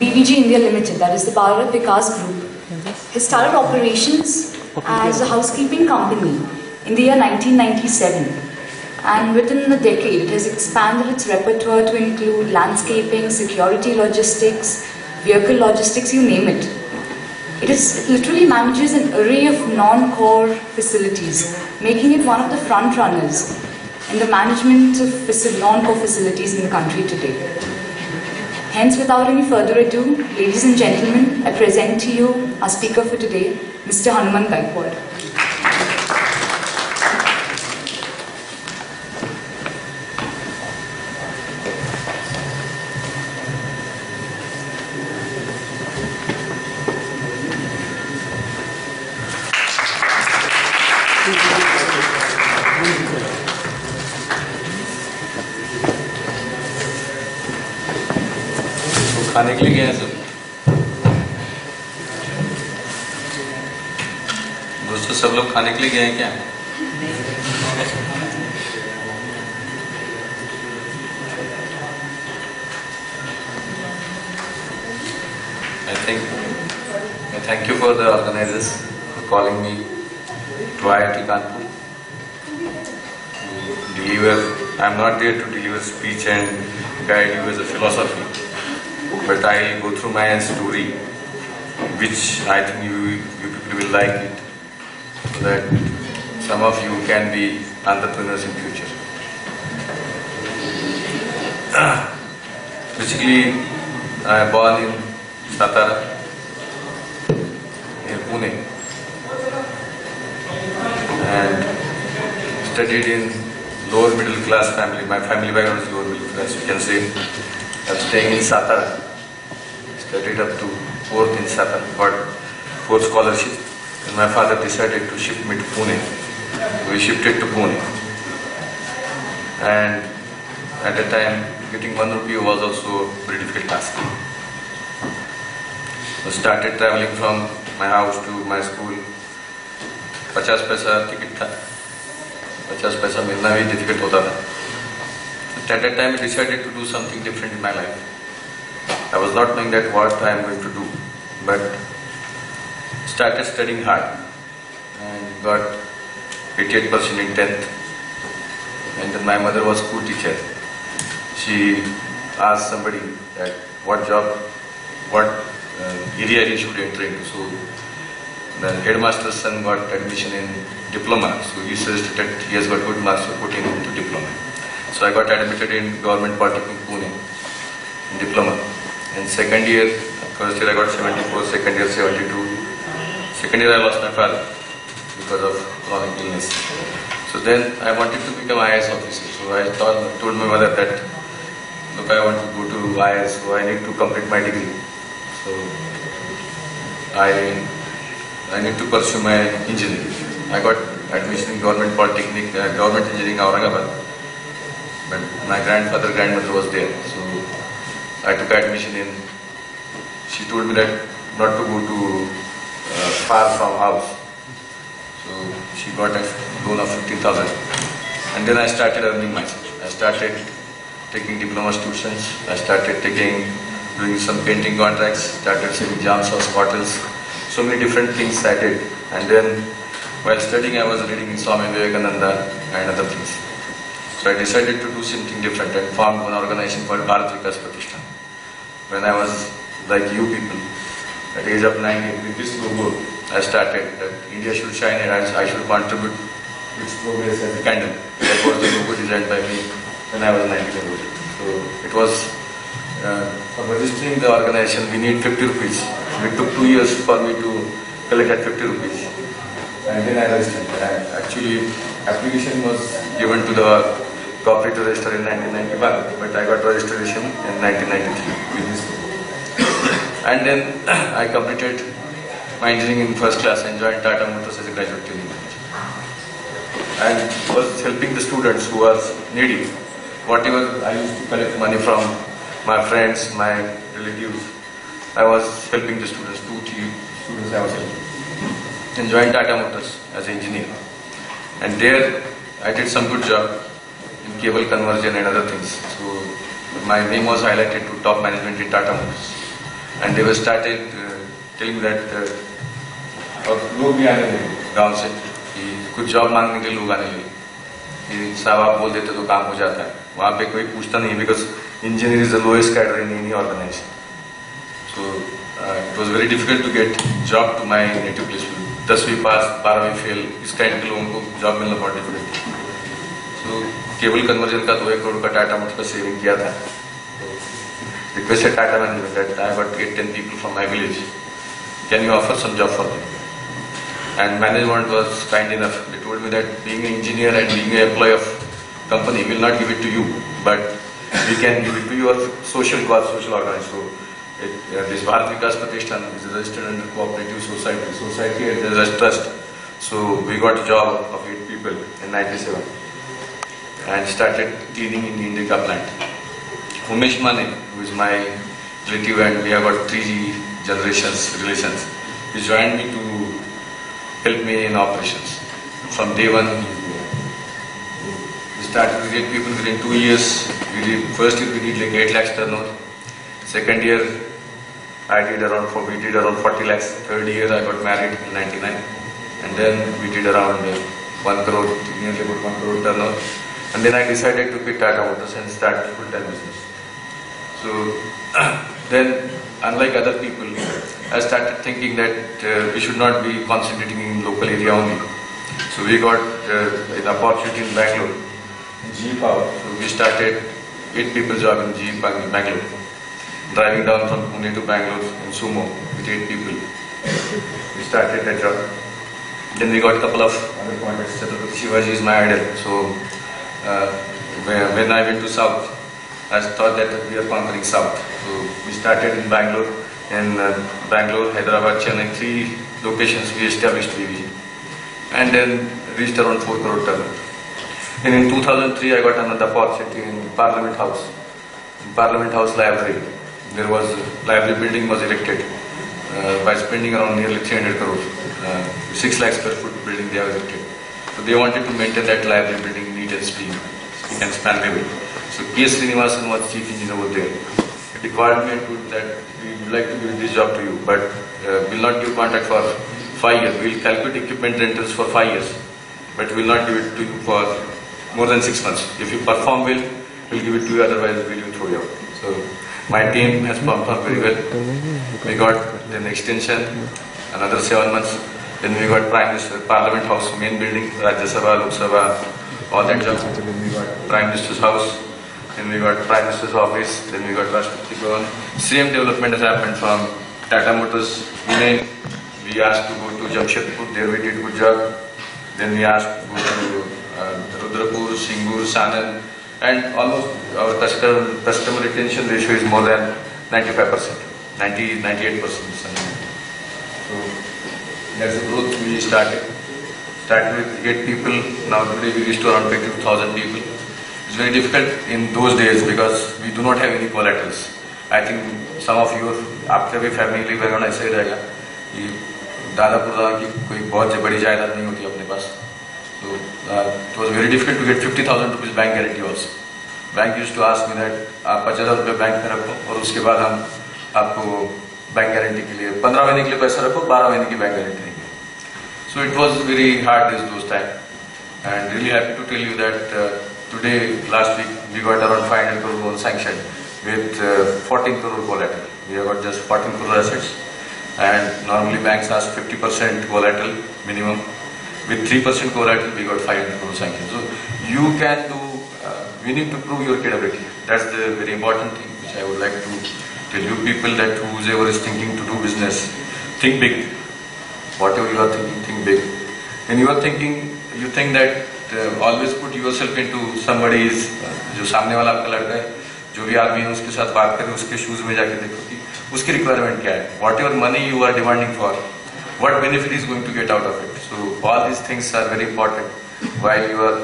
BVG India Limited, that is the Bharat Vikas Group, has started operations as a housekeeping company in the year 1997. And within a decade, it has expanded its repertoire to include landscaping, security logistics, vehicle logistics, you name it. It literally manages an array of non-core facilities, making it one of the front runners in the management of non-core facilities in the country today. Hence, without any further ado, ladies and gentlemen, I present to you our speaker for today, Mr. Hanuman Gaikwad. खाने के लिए गए हैं सब दोस्तों, सब लोग खाने के लिए गए हैं क्या? I thank you for the organizers for calling me to IIT Kanpur to deliver. I am not there to deliver speech and guide you as a philosophy, but I will go through my story, which I think you people will like it, so that some of you can be entrepreneurs in future. Basically, I was born in Satara, near Pune, and studied in lower middle class family. My family background is lower middle class, you can say. I was staying in Satara. Studied up to 4th in Satara, got 4 scholarship, and my father decided to shift me to Pune. We shifted to Pune, and at that time getting 1 rupee was also a very difficult task. I started traveling from my house to my school. 50 पैसा ticket था, 50 पैसा मिलना भी difficult होता था. At that time I decided to do something different in my life. I was not knowing that what I am going to do, but started studying hard and got 88% in 10th. And then my mother was school teacher. She asked somebody that what job, what area he should enter into. So the headmaster's son got admission in diploma. So he suggested that he has got good marks to put him into diploma. So I got admitted in Government Polytechnic Pune in diploma. And second year, first year I got 74, second year 72. Second year I lost my father because of chronic illness. So then I wanted to become IAS officer. So I told my mother that, look, I want to go to IAS, so I need to complete my degree. So I need to pursue my engineering. I got admission in Government Polytechnic, Government Engineering Aurangabad. But my grandmother was there. So I took admission in. She told me that not to go to far from house. So she got a loan of 15,000. And then I started earning myself. I started taking diploma tuitions. I started doing some painting contracts. Started selling jam sauce bottles. So many different things I did. And then while studying, I was reading Swami Vivekananda and other things. So I decided to do something different and formed one organization called Bharat Vikas Pratishthan. When I was like you people, at the age of 19, with this logo, I started that India should shine and I should contribute its progress as a candle. That was the logo designed by me when I was 19 years old. So it was, for registering the organization, we need 50 rupees. It took 2 years for me to collect at 50 rupees. And then I registered. Actually, application was given to the cooperative register in 1991, but I got registration in 1993 with this. And then I completed my engineering in first class and joined Tata Motors as a graduate training manager. And was helping the students who were needy. Whatever I used to collect money from my friends, my relatives, I was helping the students, 2-3 students I was helping. And joined Tata Motors as an engineer. And there I did some good job in cable conversion and other things. So my name was highlighted to top management in Tata Motors. and they were started telling me that और लोग भी आने लगे गांव से कि कुछ job मांगने के लिए लोग आने लगे कि साहब आप बोल देते तो काम हो जाता है. वहाँ पे कोई पूछता नहीं because engineer is the lowest cadre in any organisation. So it was very difficult to get job to my native place. 10वीं पास 12वीं फेल इस काइंड के लोगों को जॉब मिलना बहुत डिफिकल्ट. सो केबल कन्वर्जन का 2 करोड़ का टाटा मोटर्स का सेविंग किया था. Requested Tata management that I have 8-10 people from my village, can you offer some job for them? And management was kind enough. They told me that being an engineer and being an employee of company will not give it to you, but we can give it to your social cause, social organization. So this Bharat Vikas Pratishthan is registered under cooperative society. Society as a trust. So we got a job of 8 people in 97 and started cleaning in the Indica plant. Umesh Mane, who is my relative, and we have got 3 generations relations. He joined me to help me in operations. From day one, we started with 8 people. Within 2 years, first year we did like 8 lakhs turnover. Second year, we did around 40 lakhs. Third year, I got married in 99, and then we did around 1 crore, nearly about 1 crore turnover. And then I decided to quit Tata Motors and start full-time business. So then, unlike other people, I started thinking that we should not be concentrating in local area only. So we got an opportunity in Bangalore, in GE Power. So we started 8 people job in GE Power in Bangalore. Driving down from Pune to Bangalore in sumo with 8 people. We started that job. Then we got a couple of other contacts. Chhatrapati Shivaji is my idol. So when I went to South, I thought that we are conquering South. So we started in Bangalore. In Bangalore, Hyderabad, Chennai, 3 locations we established VVG, and then reached around 4 crore turnover. And in 2003, I got another opportunity in Parliament House. In Parliament House Library, there was library building was erected by spending around nearly 300 crores. 6 lakh square foot building they have erected. So they wanted to maintain that library building neat and spick and span level. So K. Srinivasan was chief engineer over there. He called me and told that we would like to give this job to you, but will not give contract for 5 years. We will calculate equipment rentals for 5 years, but we will not give it to you for more than 6 months. If you perform well, we will give it to you, otherwise we will throw you out. So my team has performed very well. We got an extension, another 7 months. Then we got Prime Minister, Parliament House, main building, Rajya Sabha, Lok Sabha, all that job. Then we got Prime Minister's house. Then we got Prime Minister's office, then we got Rashtrapati Bhavan. Same development has happened from Tata Motors, Pune. We asked to go to Jamshedpur, there we did good job. Then we asked to go to Rudrapur, Singur, Sanand, and almost our customer retention ratio is more than 95%, 98%. So that's the growth we started. Started with 8 people, now today we reached around 22,000 people. It's very difficult in those days because we do not have any collaterals. I think some of you, आपके भी family background ऐसा ही रहेगा कि दादा पुरदादा की कोई बहुत बड़ी जायदाद नहीं होती अपने पास. So it was very difficult to get 50,000 rupees bank guarantee also. Bank used to ask me that आप 50,000 रुपये बैंक में रखो और उसके बाद हम आपको बैंक गारंटी के लिए 15 महीने के लिए पैसा रखो, 12 महीने की बैंक गारंटी देंगे. So it was very hard those time, and really happy to tell you that today, last week, we got around 500 crore loan sanction with 14 crore collateral. We have got just 14 crore assets, and normally banks ask 50% collateral minimum. With 3% collateral, we got 500 crore sanction. So you can do. We need to prove your credibility. That's the very important thing which I would like to tell you people, that whoever is thinking to do business, think big. Whatever you are thinking, think big. And you are thinking, you think that. Always put yourself into somebody's, जो सामने वाला आपका लड़का है, जो भी आदमी है उसके साथ बात करें, उसके शूज में जाके देखो कि उसकी रिक्वायरमेंट क्या है. Whatever money you are demanding for, what benefit is going to get out of it. So all these things are very important while you are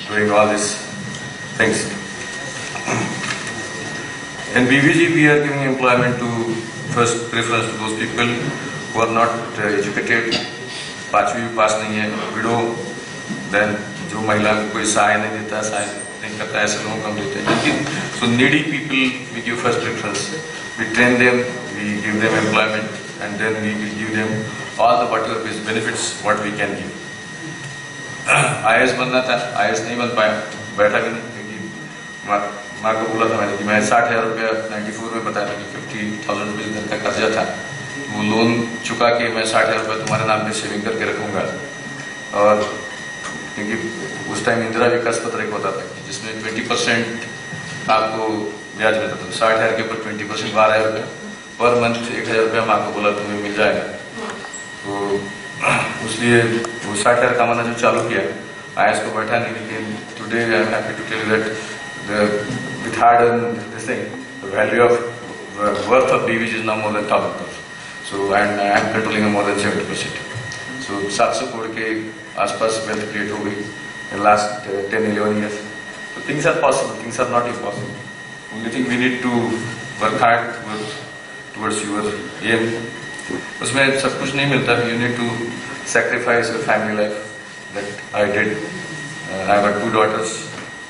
doing all these things. In BVG we are giving employment to first preference to those people who are not educated, 5वीं भी पास नहीं है, widow, then जो महिला को कोई सहाय नहीं देता, सहाय नहीं करता, ऐसे लोगों को हम देते हैं. लेकिन so needy people we give first preference. We train them, we give them employment, and then we will give them all the whatever benefits what we can give. IAS बनना था, IAS नहीं बन पाया, बैठा भी नहीं, क्योंकि माँ को बोला था मैंने कि मैं 60,000 रुपया 94 में बताया था कि 50,000 रुपये का कर्जा था, वो लोन चुका के मैं 60,000 रुपये तुम्हारे नाम पे सेविंग करके रखूँगा. और क्योंकि उस टाइम इंदिरा विकास पत्र एक होता था जिसमें 20% आपको ब्याज मिलता था. 60,000 के ऊपर 20% 12,000 रुपये पर मंथ 1,000 रुपया माँ को बोला तुम्हें मिल जाएगा. तो उसलिए वो 60,000 कमाना जो चालू किया, IAS को बैठा नहीं. लेकिन today I am happy to tell you that with hard earn this thing the value of worth of BVG is now more than 1,000 crores. So and I am controlling more than 70%. So 700 crore के आसपास wealth create हो गई in last 10-11 years. So things are possible, things are not impossible. Only thing we need to work hard towards your aim. उसमें सब कुछ नहीं मिलता. You need to sacrifice your family life. That I did. I got 2 daughters.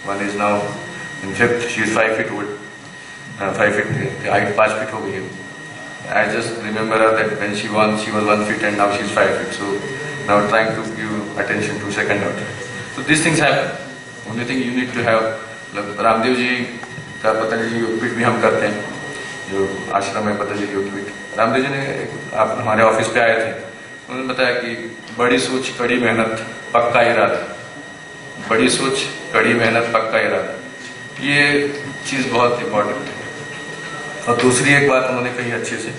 One is now in 5th. She is 5 feet old. 5 feet. Height 5 feet हो गई है. I just remember her that when she was 1 feet and now she is 5 feet. So now trying to give attention to second daughter. So these things happen. Only thing you need to have. Ramdev ji का पतंजलि योगपीठ भी हम करते हैं, जो आश्रम है पतंजलि योगपीठ. रामदेव जी ने आप हमारे ऑफिस पे आए थे, उन्होंने बताया कि बड़ी सोच कड़ी मेहनत पक्का इरादा. बड़ी सोच कड़ी मेहनत पक्का इरादा, ये चीज़ बहुत इम्पोर्टेंट है. और दूसरी एक बात उन्होंने कही अच्छे से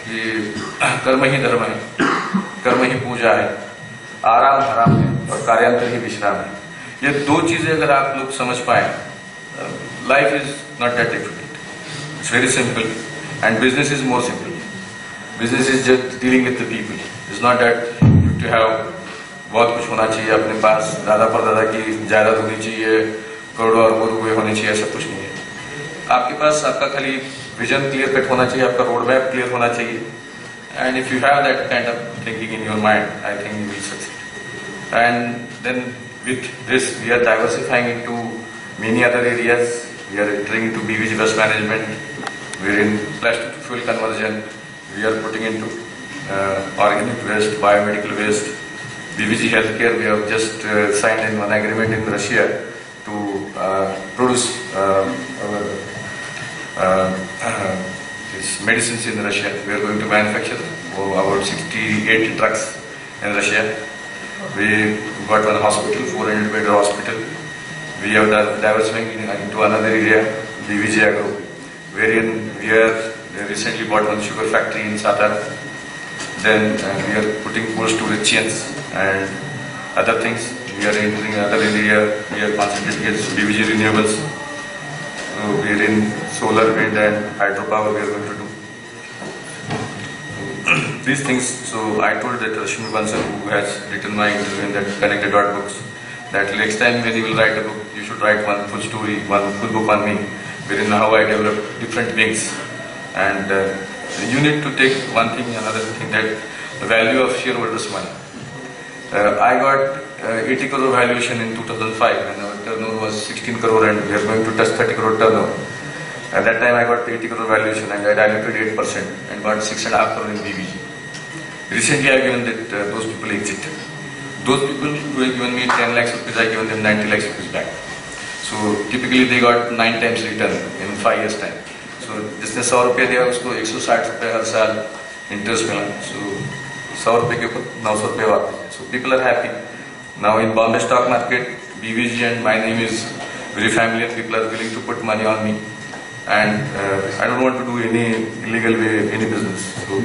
कि कर्म ही धर्म है, कर्म ही पूजा है, आराम हराम है और कार्यांतर ही विश्राम है. ये 2 चीज़ें अगर आप लोग समझ पाए, life is not that difficult. It's very simple and business is more simple. Business is just dealing with the people. It's not that to have बहुत कुछ होना चाहिए अपने पास, दादा परदादा की जायदाद होनी चाहिए, करोड़ों अरबों रुपये होने चाहिए, ऐसा कुछ नहीं है. आपके पास आपका खाली विजन क्लियर कट होना चाहिए, आपका रोड मैप क्लियर होना चाहिए. And if you have that kind of thinking in your mind, I think you will succeed. And then with this we are diversifying into many other areas. We are entering into BVG waste management. We are in plastic to fuel conversion. We are putting into organic waste, biomedical waste, BVG healthcare. We have just signed in one agreement in Russia to produce these medicines in Russia. We are going to manufacture about 68 drugs in Russia. We got one hospital, 400-bed hospital. We have diversifying into another area, BVG Agro, wherein we have recently bought one sugar factory in Satara. Then we are putting cold storage chains and other things. We are entering another area. We are concentrating on BVG renewables. So we are in solar, wind and hydropower. We are going to do these things. So I told that Rashmi Bansal, who has written my interview in that Connected Dot books, that next time when you will write a book, you should write one full story, one full book on me, wherein how I developed different wings. And you need to take one thing, another thing, that the value of shareholders' money. I got 80 crore valuation in 2005 when our turnover was 16 crore and we are going to touch 30 crore turnover. At that time I got 80 crore valuation and I diluted 8% and got 6.5 crore in BVG. Recently I have given that those people exit. Those people who have given me 10 lakhs rupees, I have given them 90 lakhs rupees back. So typically they got 9 times return in 5 years time. So जिसने 100 रुपये दिया उसको 160 रुपये हर साल interest मिला. So 100 रुपये के ऊपर 900 रुपये वापस. So people are happy. Now in Bombay stock market, BVG and my name is very familiar. People are willing to put money on me. And I don't want to do any illegal way, any business. So